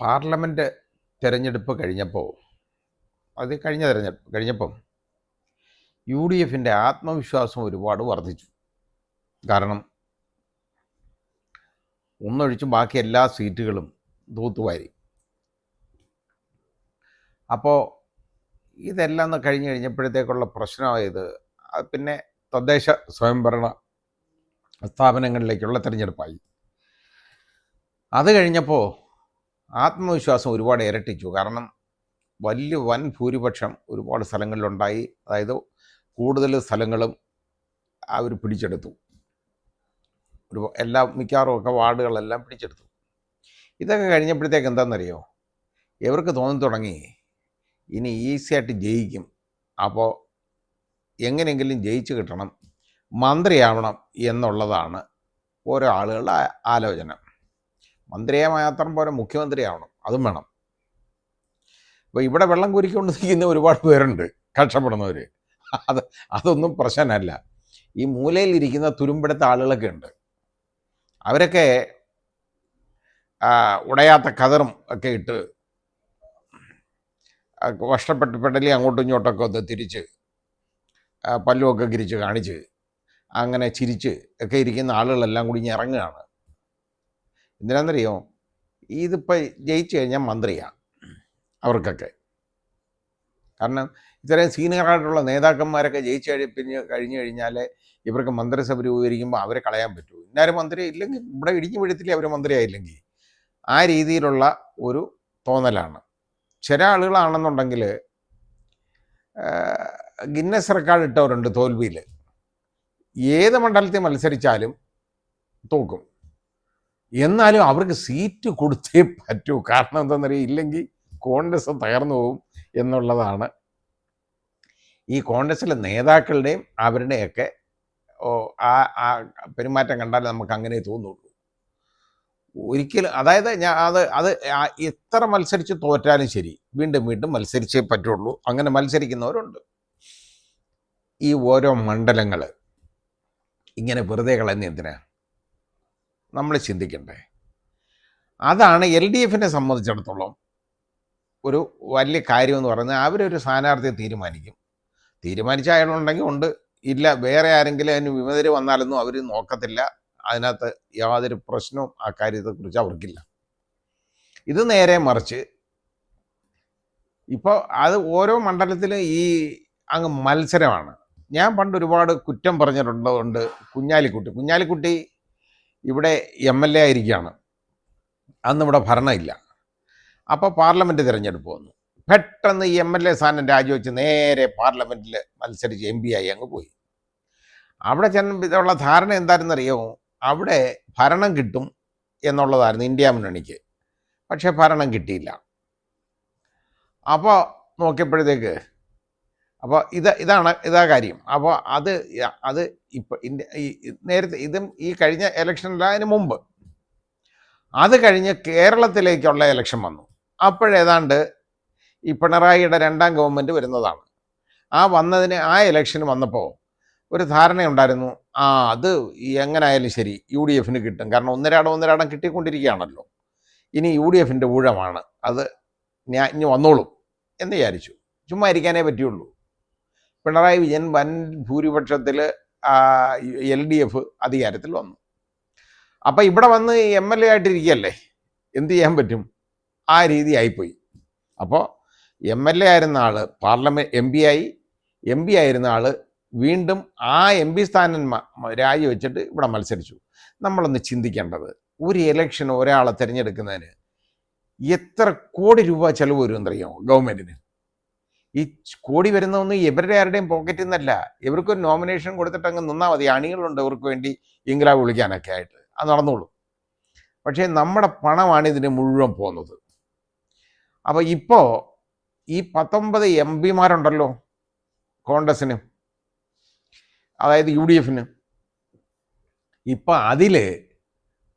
Parliament തിരഞ്ഞെടുപ്പ് കഴിഞ്ഞപ്പോൾ കഴിഞ്ഞ തിരഞ്ഞെടുപ്പ് കഴിഞ്ഞപ്പം യു ഡി എഫിൻ്റെ ആത്മവിശ്വാസം ഒരുപാട് വർദ്ധിച്ചു. കാരണം ഒന്നൊഴിച്ച് ബാക്കി എല്ലാ സീറ്റുകളും തൂത്തുവാരി. അപ്പോൾ ഇതെല്ലാം ഒന്ന് കഴിഞ്ഞ് കഴിഞ്ഞപ്പോഴത്തേക്കുള്ള പ്രശ്നമായത് പിന്നെ തദ്ദേശ സ്വയംഭരണ സ്ഥാപനങ്ങളിലേക്കുള്ള തിരഞ്ഞെടുപ്പായി. അത് കഴിഞ്ഞപ്പോൾ ആത്മവിശ്വാസം ഒരുപാട് ഇരട്ടിച്ചു. കാരണം വൻ ഭൂരിപക്ഷം ഒരുപാട് സ്ഥലങ്ങളിലുണ്ടായി. അതായത് കൂടുതൽ സ്ഥലങ്ങളും അവർ പിടിച്ചെടുത്തു. മിക്കവാറും ഒക്കെ വാർഡുകളെല്ലാം പിടിച്ചെടുത്തു. ഇതൊക്കെ കഴിഞ്ഞപ്പോഴത്തേക്ക് എന്താണെന്നറിയോ, ഇവർക്ക് തോന്നി തുടങ്ങി ഇനി ഈസിയായിട്ട് ജയിക്കും. അപ്പോൾ എങ്ങനെയെങ്കിലും ജയിച്ച് കിട്ടണം, മന്ത്രിയാവണം എന്നുള്ളതാണ് ഓരോ ആളുകളുടെ ആലോചന. മന്ത്രിയെ മാത്രം പോരാ, മുഖ്യമന്ത്രിയാവണം, അതും വേണം. അപ്പോൾ ഇവിടെ വെള്ളം കുരിക്കൊണ്ട് നിൽക്കുന്ന ഒരുപാട് പേരുണ്ട്, കഷ്ടപ്പെടുന്നവർ. അതൊന്നും പ്രശ്നമല്ല. ഈ മൂലയിലിരിക്കുന്ന തുരുമ്പെടുത്ത ആളുകളൊക്കെ ഉണ്ട്. അവരൊക്കെ ഉടയാത്ത കതറും ഒക്കെ ഇട്ട് പെടലി അങ്ങോട്ടും ഇങ്ങോട്ടൊക്കെ ഒന്ന് തിരിച്ച് പല്ലുമൊക്കെ കിരിച്ച് കാണിച്ച് അങ്ങനെ ചിരിച്ച് ഒക്കെ ഇരിക്കുന്ന ആളുകളെല്ലാം കൂടി ഇനി ഇറങ്ങുകയാണ്. എന്തിനാണെന്നറിയോ, ഇതിപ്പോൾ ജയിച്ചു കഴിഞ്ഞാൽ മന്ത്രിയാണ് അവർക്കൊക്കെ. കാരണം ഇത്രയും സീനിയറായിട്ടുള്ള നേതാക്കന്മാരൊക്കെ കഴിഞ്ഞു കഴിഞ്ഞാൽ ഇവർക്ക് മന്ത്രിസഭ രൂപീകരിക്കുമ്പോൾ അവരെ കളയാൻ പറ്റൂ. ഇന്നാരും മന്ത്രി ഇല്ലെങ്കിൽ ഇവിടെ ഇടിഞ്ഞു വീഴത്തില്ലേ അവർ മന്ത്രിയായില്ലെങ്കിൽ. ആ രീതിയിലുള്ള ഒരു തോന്നലാണ്. ചില ആളുകളാണെന്നുണ്ടെങ്കിൽ ഗിന്നസ് റെക്കോർഡ് ഇട്ടവരുണ്ട് തോൽവിയിൽ. ഏത് മണ്ഡലത്തിൽ മത്സരിച്ചാലും തോക്കും. എന്നാലും അവർക്ക് സീറ്റ് കൊടുത്തേ പറ്റൂ. കാരണം എന്താണെന്നറിയാം, ഇല്ലെങ്കിൽ കോൺഗ്രസ് തകർന്നു പോകും എന്നുള്ളതാണ്. ഈ കോൺഗ്രസിലെ നേതാക്കളുടെയും അവരുടെയൊക്കെ ആ പെരുമാറ്റം കണ്ടാൽ നമുക്ക് അങ്ങനെ തോന്നുള്ളൂ. ഒരിക്കലും, അതായത് അത് എത്ര മത്സരിച്ച് തോറ്റാലും ശരി, വീണ്ടും മത്സരിച്ചേ പറ്റുള്ളൂ. അങ്ങനെ മത്സരിക്കുന്നവരുണ്ട്. ഈ ഓരോ മണ്ഡലങ്ങൾ ഇങ്ങനെ വെറുതെ കളയുന്ന എന്തിനാ നമ്മൾ ചിന്തിക്കണ്ടേ? അതാണ് എൽ ഡി എഫിനെ സംബന്ധിച്ചിടത്തോളം ഒരു വലിയ കാര്യമെന്ന് പറയുന്നത്. അവരൊരു സ്ഥാനാർത്ഥിയെ തീരുമാനിച്ച അയാളുണ്ടെങ്കിൽ ഉണ്ട്, ഇല്ല വേറെ ആരെങ്കിലും അതിന് വിമതര് വന്നാലൊന്നും അവർ നോക്കത്തില്ല. അതിനകത്ത് യാതൊരു പ്രശ്നവും ആ കാര്യത്തെക്കുറിച്ച് അവർക്കില്ല. ഇത് നേരെ മറിച്ച് ഇപ്പോൾ അത് ഓരോ മണ്ഡലത്തിലും ഈ അങ്ങ് മത്സരമാണ്. ഞാൻ പണ്ട് ഒരുപാട് കുറ്റം പറഞ്ഞിട്ടുണ്ട് കുഞ്ഞാലിക്കുട്ടി ഇവിടെ MLA ആയിരിക്കുകയാണ്. അന്ന് ഇവിടെ ഭരണമില്ല. അപ്പോൾ പാർലമെൻറ്റ് തിരഞ്ഞെടുപ്പ് വന്നു. പെട്ടെന്ന് ഈ MLA സ്ഥാനം രാജിവെച്ച് നേരെ പാർലമെൻറ്റിൽ മത്സരിച്ച് MP ആയി അങ്ങ് പോയി. അവിടെ ചെന്നുള്ള ധാരണ എന്തായിരുന്നറിയോ, അവിടെ ഭരണം കിട്ടും എന്നുള്ളതായിരുന്നു ഇന്ത്യ മുന്നണിക്ക്. പക്ഷേ ഭരണം കിട്ടിയില്ല. അപ്പോൾ നോക്കിയപ്പോഴത്തേക്ക് ഇതാ കാര്യം. അപ്പോൾ അത് ഇപ്പോൾ നേരത്തെ ഈ കഴിഞ്ഞ ഇലക്ഷനിൽ അതിന് മുമ്പ് അത് കഴിഞ്ഞ് കേരളത്തിലേക്കുള്ള ഇലക്ഷൻ വന്നു. അപ്പോഴേതാണ്ട് ഈ പിണറായിയുടെ രണ്ടാം ഗവൺമെൻറ് വരുന്നതാണ്. ആ ഇലക്ഷന് വന്നപ്പോൾ ഒരു ധാരണയുണ്ടായിരുന്നു, അത് എങ്ങനായാലും ശരി UDFന് കിട്ടും. കാരണം ഒന്നരാടം കിട്ടിക്കൊണ്ടിരിക്കുകയാണല്ലോ. ഇനി UDFൻ്റെ ഊഴമാണ്, അത് ഇനി വന്നോളും എന്ന് വിചാരിച്ചു. ചുമ്മാ ഇരിക്കാനേ പറ്റുള്ളൂ. പിണറായി വിജയൻ വൻ ഭൂരിപക്ഷത്തിൽ LDF അധികാരത്തിൽ വന്നു. അപ്പം ഇവിടെ വന്ന് MLA ആയിട്ടിരിക്കുകയല്ലേ, എന്ത് ചെയ്യാൻ പറ്റും? ആ രീതി ആയിപ്പോയി. അപ്പോൾ MLA ആയിരുന്ന ആൾ MP ആയിരുന്ന ആൾ വീണ്ടും ആ MP സ്ഥാനം രാജിവെച്ചിട്ട് ഇവിടെ മത്സരിച്ചു. നമ്മളൊന്ന് ചിന്തിക്കേണ്ടത്, ഒരു ഇലക്ഷൻ ഒരാളെ തിരഞ്ഞെടുക്കുന്നതിന് എത്ര കോടി രൂപ ചിലവ് വരും എന്നറിയാമോ ഗവൺമെൻറ്റിന്? ഈ കോടി വരുന്നതൊന്നും ഇവരുടെ ആരുടെയും പോക്കറ്റിൽ നിന്നല്ല. ഇവർക്കൊരു നോമിനേഷൻ കൊടുത്തിട്ട് അങ്ങ് നിന്നാൽ മതി. അണികളുണ്ട് ഇവർക്ക് വേണ്ടി ഇംഗ്ലാവ് വിളിക്കാനൊക്കെ ആയിട്ട്, അത് നടന്നോളൂ. പക്ഷേ നമ്മുടെ പണമാണ് ഇതിന് മുഴുവൻ പോകുന്നത്. അപ്പോൾ ഇപ്പോൾ ഈ 19 MP മാരുണ്ടല്ലോ കോൺഗ്രസ്സിന്, അതായത് UDFന്, ഇപ്പം അതിൽ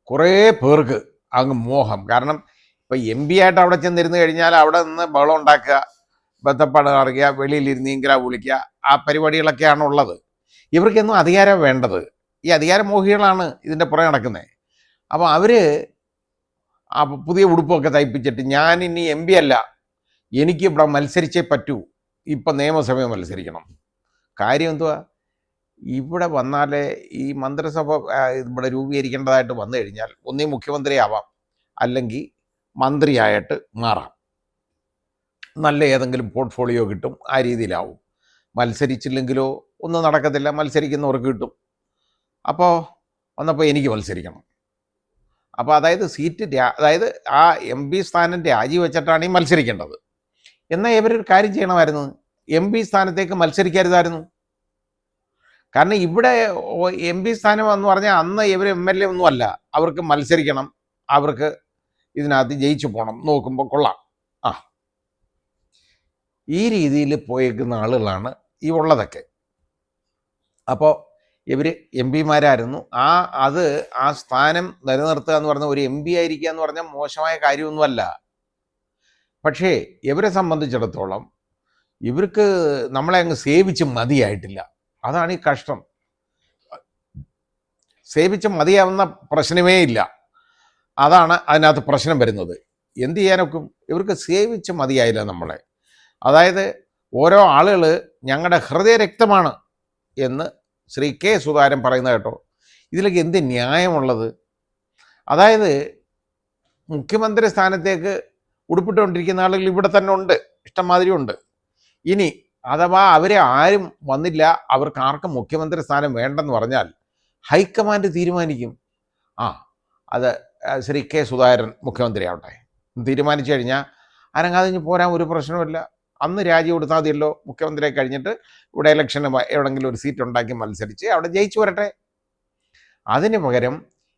കുറേ പേർക്ക് അങ്ങ് മോഹം. കാരണം ഇപ്പം MP ആയിട്ട് അവിടെ ചെന്നിരുന്ന് കഴിഞ്ഞാൽ അവിടെ നിന്ന് ബഹളം ഉണ്ടാക്കുക, ബന്ധപ്പാട് അറിയുക, വെളിയിലിരുന്ന് ഇംഗ്ലാവ് വിളിക്കുക, ആ പരിപാടികളൊക്കെയാണ് ഉള്ളത്. ഇവർക്കൊന്നും അധികാരം വേണ്ടത്. ഈ അധികാരമോഹികളാണ് ഇതിൻ്റെ പുറകെ നടക്കുന്നത്. അപ്പോൾ അവർ ആ പുതിയ ഉടുപ്പൊക്കെ തയ്പ്പിച്ചിട്ട് ഞാൻ ഇനി MP അല്ല, എനിക്ക് ഇവിടെ മത്സരിച്ചേ പറ്റൂ, ഇപ്പം നിയമസഭയിൽ മത്സരിക്കണം. കാര്യം എന്തുവാ? ഇവിടെ വന്നാലേ ഈ മന്ത്രിസഭ ഇവിടെ രൂപീകരിക്കേണ്ടതായിട്ട് വന്നു കഴിഞ്ഞാൽ ഒന്നീ മുഖ്യമന്ത്രിയാവാം, അല്ലെങ്കിൽ മന്ത്രിയായിട്ട് മാറാം. നല്ല ഏതെങ്കിലും പോർട്ട്ഫോളിയോ കിട്ടും, ആ രീതിയിലാവും. മത്സരിച്ചില്ലെങ്കിലോ ഒന്നും നടക്കത്തില്ല, മത്സരിക്കുന്നവർക്ക് കിട്ടും. അപ്പോൾ വന്നപ്പോൾ എനിക്ക് മത്സരിക്കണം. അപ്പോൾ അതായത് അതായത് ആ MP സ്ഥാനം രാജിവെച്ചിട്ടാണ് ഈ മത്സരിക്കേണ്ടത്. എന്നാൽ ഇവരൊരു കാര്യം ചെയ്യണമായിരുന്നു, MP സ്ഥാനത്തേക്ക് മത്സരിക്കരുതായിരുന്നു. കാരണം ഇവിടെ MP സ്ഥാനം എന്ന് പറഞ്ഞാൽ അന്ന് ഇവർ MLA ഒന്നുമല്ല, അവർക്ക് മത്സരിക്കണം, അവർക്ക് ഇതിനകത്ത് ജയിച്ചു പോകണം, നോക്കുമ്പോൾ കൊള്ളാം. ഈ രീതിയിൽ പോയേക്കുന്ന ആളുകളാണ് ഈ ഉള്ളതൊക്കെ. അപ്പോൾ ഇവർ MP മാരായിരുന്നു. ആ സ്ഥാനം നിലനിർത്തുക എന്ന് പറഞ്ഞാൽ ഒരു MP ആയിരിക്കുക എന്ന് പറഞ്ഞാൽ മോശമായ കാര്യമൊന്നുമല്ല. പക്ഷേ ഇവരെ സംബന്ധിച്ചിടത്തോളം ഇവർക്ക് നമ്മളെ അങ്ങ് സേവിച്ച് മതിയായിട്ടില്ല. അതാണ് ഈ കഷ്ടം. സേവിച്ച് മതിയാവുന്ന പ്രശ്നമേ ഇല്ല. അതാണ് അതിനകത്ത് പ്രശ്നം വരുന്നത്. എന്ത് ചെയ്യാനൊക്കും? ഇവർക്ക് സേവിച്ച് മതിയായില്ല നമ്മളെ. അതായത് ഓരോ ആളുകൾ ഞങ്ങളുടെ ഹൃദയരക്തമാണ് എന്ന് ശ്രീ K. സുധാകരൻ പറയുന്നത് കേട്ടോ. ഇതിലേക്ക് എന്ത് ന്യായമുള്ളത്? അതായത് മുഖ്യമന്ത്രി സ്ഥാനത്തേക്ക് ഉടുപ്പിട്ടുകൊണ്ടിരിക്കുന്ന ആളുകൾ ഇവിടെ തന്നെ ഉണ്ട്, ഇഷ്ടംമാതിരി ഉണ്ട്. ഇനി അഥവാ അവരെ ആരും വന്നില്ല, അവർക്ക് ആർക്കും മുഖ്യമന്ത്രി സ്ഥാനം വേണ്ടെന്ന് പറഞ്ഞാൽ ഹൈക്കമാൻഡ് തീരുമാനിക്കും. അത് ശ്രീ K. സുധാകരൻ മുഖ്യമന്ത്രി ആവട്ടെ തീരുമാനിച്ചു കഴിഞ്ഞാൽ അനങ്ങാതിഞ്ഞ് പോരാൻ ഒരു പ്രശ്നമില്ല. അന്ന് രാജി കൊടുത്താൽ മതിയല്ലോ. മുഖ്യമന്ത്രിയെ കഴിഞ്ഞിട്ട് ഇവിടെ ഇലക്ഷന് എവിടെയെങ്കിലും ഒരു സീറ്റ് ഉണ്ടാക്കി മത്സരിച്ച് അവിടെ ജയിച്ചു വരട്ടെ. അതിന് പകരം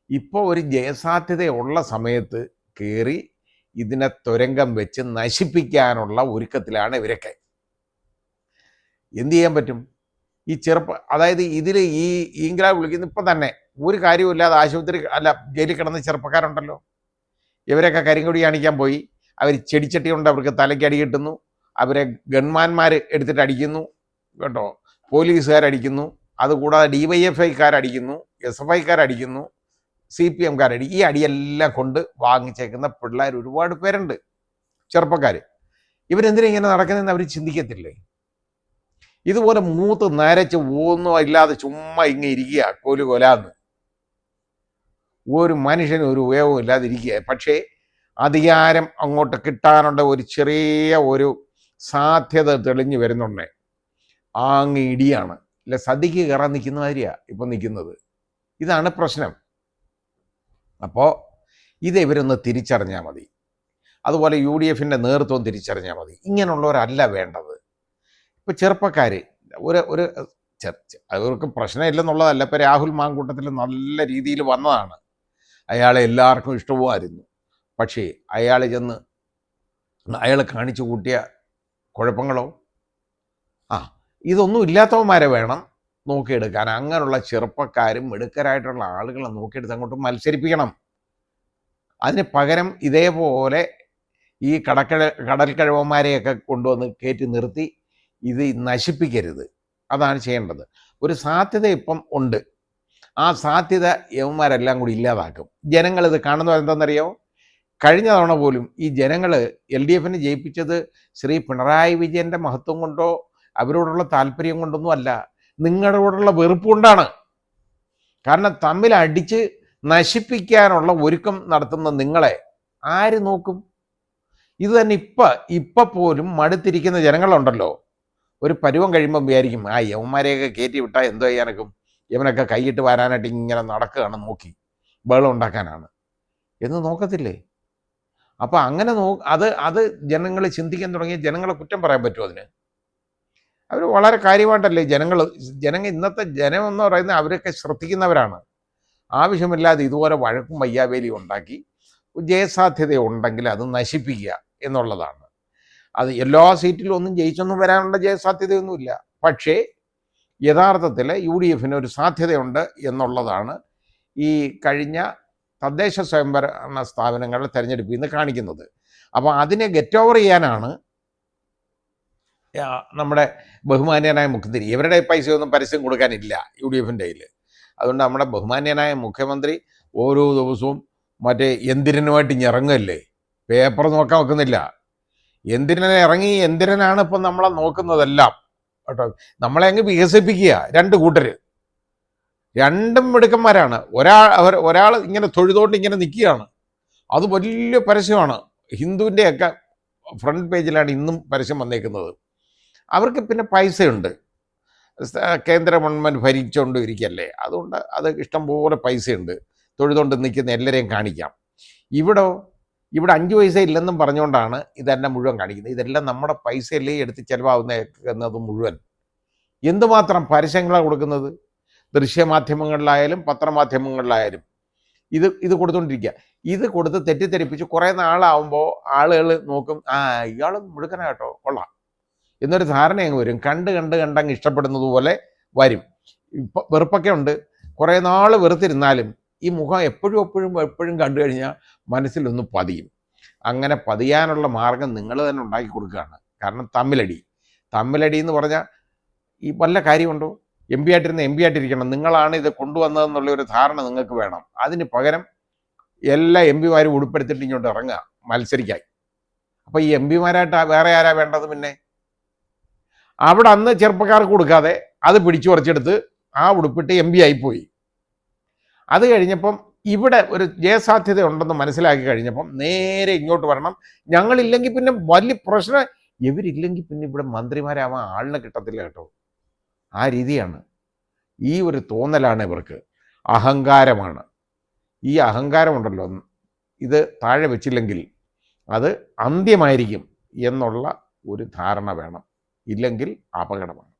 ഇപ്പോൾ ഒരു ജയസാധ്യതയുള്ള സമയത്ത് കയറി ഇതിനെ തുരങ്കം വെച്ച് നശിപ്പിക്കാനുള്ള ഒരുക്കത്തിലാണ് ഇവരൊക്കെ. എന്തു ചെയ്യാൻ പറ്റും? ഈ അതായത് ഇതിൽ ഈ ഇംഗ്ലാ വിളിക്കുന്ന ഇപ്പം തന്നെ ഒരു കാര്യമില്ലാതെ ആശുപത്രി ജയിലിൽ കിടന്ന ചെറുപ്പക്കാരുണ്ടല്ലോ. ഇവരൊക്കെ കരിങ്കൊടി കാണിക്കാൻ പോയി, അവർ ചെടിച്ചട്ടി കൊണ്ട് അവർക്ക് തലയ്ക്ക് അടി കിട്ടുന്നു, അവരെ ഗൺമാന്മാർ എടുത്തിട്ട് അടിക്കുന്നു കേട്ടോ, പോലീസുകാരടിക്കുന്നു, അതുകൂടാതെ DYFIക്കാരടിക്കുന്നു, SFIക്കാരടിക്കുന്നു, CPMകാരടി. ഈ അടിയെല്ലാം കൊണ്ട് വാങ്ങിച്ചേക്കുന്ന പിള്ളേർ ഒരുപാട് പേരുണ്ട്, ചെറുപ്പക്കാർ. ഇവരെന്തിനാ ഇങ്ങനെ നടക്കുന്നതെന്ന് അവർ ചിന്തിക്കത്തില്ലേ? ഇതുപോലെ മൂത്ത് നരച്ച് ഒന്നും ഇല്ലാതെ ചുമ്മാ ഇങ്ങനെ ഇരിക്കുക, കൊലാന്ന്. ഒരു മനുഷ്യന് ഒരു ഉപയോഗവും ഇല്ലാതിരിക്കുക. പക്ഷേ അധികാരം അങ്ങോട്ട് കിട്ടാനുള്ള ഒരു ചെറിയ ഒരു സാധ്യത തെളിഞ്ഞു വരുന്നുണ്ടേ അങ്ങ് ഇടിയാണ്. അല്ല, സദ്യക്ക് കയറാൻ നിൽക്കുന്ന മാതിരിയാണ് ഇപ്പം നിൽക്കുന്നത്. ഇതാണ് പ്രശ്നം. അപ്പോൾ ഇത് ഇവരൊന്ന് തിരിച്ചറിഞ്ഞാൽ മതി. അതുപോലെ UDFൻ്റെ നേതൃത്വം തിരിച്ചറിഞ്ഞാൽ മതി. ഇങ്ങനെയുള്ളവരല്ല വേണ്ടത്. ഇപ്പോൾ ചെറുപ്പക്കാർ അവർക്ക് പ്രശ്നമില്ലെന്നുള്ളതല്ല. ഇപ്പോൾ രാഹുൽ മാങ്കൂട്ടത്തിൽ നല്ല രീതിയിൽ വന്നതാണ്, അയാളെ എല്ലാവർക്കും ഇഷ്ടവുമായിരുന്നു. പക്ഷേ അയാൾ ചെന്ന് അയാൾ കാണിച്ചു കൂട്ടിയ കുഴപ്പങ്ങളോ ഇതൊന്നും ഇല്ലാത്തവന്മാരെ വേണം നോക്കിയെടുക്കാൻ. അങ്ങനെയുള്ള ചെറുപ്പക്കാരും മിടുക്കരായിട്ടുള്ള ആളുകളെ നോക്കിയെടുത്ത് അങ്ങോട്ട് മത്സരിപ്പിക്കണം. അതിന് പകരം ഇതേപോലെ ഈ കടൽക്കഴവന്മാരെയൊക്കെ കൊണ്ടുവന്ന് കയറ്റി നിർത്തി ഇത് നശിപ്പിക്കരുത്. അതാണ് ചെയ്യേണ്ടത്. ഒരു സാധ്യത ഇപ്പം ഉണ്ട്. ആ സാധ്യത യവന്മാരെല്ലാം കൂടി ഇല്ലാതാക്കും. ജനങ്ങളിത് കാണുന്നത് എന്താണെന്നറിയാമോ? കഴിഞ്ഞ തവണ പോലും ഈ ജനങ്ങൾ LDFനെ ജയിപ്പിച്ചത് ശ്രീ പിണറായി വിജയൻ്റെ മഹത്വം കൊണ്ടോ അവരോടുള്ള താല്പര്യം കൊണ്ടൊന്നും അല്ല, നിങ്ങളോടുള്ള വെറുപ്പ് കൊണ്ടാണ്. കാരണം തമ്മിൽ അടിച്ച് നശിപ്പിക്കാനുള്ള ഒരുക്കം നടത്തുന്ന നിങ്ങളെ ആര് നോക്കും? ഇത് തന്നെ ഇപ്പം പോലും മടുത്തിരിക്കുന്ന ജനങ്ങളുണ്ടല്ലോ. ഒരു പരുവം കഴിയുമ്പം വിചാരിക്കും, യവന്മാരെയൊക്കെ കയറ്റി വിട്ടാൽ എന്തോ ചെയ്യാനൊക്കും, യവനൊക്കെ കൈയിട്ട് വരാനായിട്ട് ഇങ്ങനെ നടക്കുകയാണ്, നോക്കി ബഹളം ഉണ്ടാക്കാനാണ് എന്ന് നോക്കത്തില്ലേ? അപ്പം അങ്ങനെ അത് ജനങ്ങൾ ചിന്തിക്കാൻ തുടങ്ങിയ ജനങ്ങളെ കുറ്റം പറയാൻ പറ്റുമോ? അതിന് അവർ വളരെ കാര്യമായിട്ടല്ലേ ജനങ്ങൾ ഇന്നത്തെ ജനം എന്ന് പറയുന്നത് അവരൊക്കെ ശ്രദ്ധിക്കുന്നവരാണ്. ആവശ്യമില്ലാതെ ഇതുപോലെ വഴക്കും വയ്യാവേലിയും ഉണ്ടാക്കി ജയസാധ്യത ഉണ്ടെങ്കിൽ അത് നശിപ്പിക്കുക എന്നുള്ളതാണ്. അത് എല്ലാ സീറ്റിലും ഒന്നും ജയിച്ചൊന്നും വരാനുള്ള ജയസാധ്യതയൊന്നുമില്ല. പക്ഷേ യഥാർത്ഥത്തിൽ UDFന് ഒരു സാധ്യതയുണ്ട് എന്നുള്ളതാണ് ഈ കഴിഞ്ഞ തദ്ദേശ സ്വയംഭരണ സ്ഥാപനങ്ങളുടെ തെരഞ്ഞെടുപ്പിൽ നിന്ന് കാണിക്കുന്നത്. അപ്പോൾ അതിനെ ഗെറ്റ് ഓവർ ചെയ്യാനാണ് നമ്മുടെ ബഹുമാന്യനായ മുഖ്യമന്ത്രി. ഇവരുടെ പൈസയൊന്നും പരസ്യം കൊടുക്കാനില്ല UDFൻ്റെ കയ്യിൽ. അതുകൊണ്ട് നമ്മുടെ ബഹുമാന്യനായ മുഖ്യമന്ത്രി ഓരോ ദിവസവും മറ്റേ യന്ത്രനുമായിട്ട് ഇറങ്ങല്ലേ, പേപ്പർ നോക്കാൻ വെക്കുന്നില്ല. യന്ത്രനെ ഇറങ്ങി യന്ത്രനാണ് ഇപ്പം നമ്മളെ നോക്കുന്നതെല്ലാം കേട്ടോ. നമ്മളെ അങ്ങ് വികസിപ്പിക്കുക രണ്ട് കൂട്ടര്, രണ്ടും മിടുക്കന്മാരാണ്. ഒരാൾ ഇങ്ങനെ തൊഴുതോണ്ട് ഇങ്ങനെ നിൽക്കുകയാണ്, അത് വലിയ പരസ്യമാണ്. ഹിന്ദുവിൻ്റെയൊക്കെ ഫ്രണ്ട് പേജിലാണ് ഇന്നും പരസ്യം വന്നേക്കുന്നത്. അവർക്ക് പിന്നെ പൈസയുണ്ട്, കേന്ദ്ര ഗവൺമെൻറ് ഭരിച്ചുകൊണ്ട് ഇരിക്കല്ലേ, അതുകൊണ്ട് അത് ഇഷ്ടംപോലെ പൈസയുണ്ട്, തൊഴുതുകൊണ്ട് നിൽക്കുന്ന എല്ലാവരെയും കാണിക്കാം. ഇവിടെ 5 പൈസ ഇല്ലെന്നും പറഞ്ഞുകൊണ്ടാണ് ഇതെല്ലാം മുഴുവൻ കാണിക്കുന്നത്. ഇതെല്ലാം നമ്മുടെ പൈസയല്ലേ എടുത്ത് ചിലവാകുന്നത് മുഴുവൻ. എന്തുമാത്രം പരസ്യങ്ങളാണ് കൊടുക്കുന്നത്, ദൃശ്യമാധ്യമങ്ങളിലായാലും പത്രമാധ്യമങ്ങളിലായാലും ഇത് കൊടുത്തുകൊണ്ടിരിക്കുക. ഇത് കൊടുത്ത് തെറ്റിദ്ധരിപ്പിച്ച് കുറേ നാളാവുമ്പോൾ ആളുകൾ നോക്കും, ഇയാൾ മുഴുക്കനാട്ടോ, കൊള്ളാം എന്നൊരു ധാരണ അങ്ങ് വരും. കണ്ടങ്ങ് ഇഷ്ടപ്പെടുന്നത് പോലെ വരും. ഇപ്പം വെറുപ്പൊക്കെ ഉണ്ട്, കുറേ നാൾ വെറുത്തിരുന്നാലും ഈ മുഖം എപ്പോഴും കണ്ടു കഴിഞ്ഞാൽ മനസ്സിലൊന്ന് പതിയും. അങ്ങനെ പതിയാനുള്ള മാർഗം നിങ്ങൾ തന്നെ ഉണ്ടാക്കി കൊടുക്കുകയാണ്. കാരണം തമ്മിലടി എന്ന് പറഞ്ഞാൽ ഈ വല്ല കാര്യമുണ്ടോ? എം പി ആയിട്ടിരിക്കണം, നിങ്ങളാണ് ഇത് കൊണ്ടുവന്നതെന്നുള്ള ഒരു ധാരണ നിങ്ങൾക്ക് വേണം. അതിന് പകരം എല്ലാ എം പിമാരും ഉൾപ്പെടുത്തിയിട്ട് ഇങ്ങോട്ട് ഇറങ്ങുക മത്സരിക്കാൻ. അപ്പോൾ ഈ എം പിമാരായിട്ട് വേറെ ആരാ വേണ്ടത്? പിന്നെ അവിടെ അന്ന് ചെറുപ്പക്കാർക്ക് കൊടുക്കാതെ അത് പിടിച്ചു പറിച്ചെടുത്ത് ആ ഉടുപ്പിട്ട് എം പി ആയിപ്പോയി. അത് കഴിഞ്ഞപ്പം ഇവിടെ ഒരു ജയസാധ്യത ഉണ്ടെന്ന് മനസ്സിലാക്കി കഴിഞ്ഞപ്പം നേരെ ഇങ്ങോട്ട് വരണം. ഞങ്ങളില്ലെങ്കിൽ പിന്നെ വലിയ പ്രശ്നം, ഇവരില്ലെങ്കിൽ പിന്നെ ഇവിടെ മന്ത്രിമാരാവാൻ ആളിനെ കിട്ടത്തില്ല കേട്ടോ. ആ രീതിയാണ്. ഈ ഒരു തോന്നലാണ് ഇവർക്ക്, അഹങ്കാരമാണ്. ഈ അഹങ്കാരമുണ്ടല്ലോ, ഇത് താഴെ വെച്ചില്ലെങ്കിൽ അത് അന്ത്യമായിരിക്കും എന്നുള്ള ഒരു ധാരണ വേണം, ഇല്ലെങ്കിൽ അപകടമാണ്.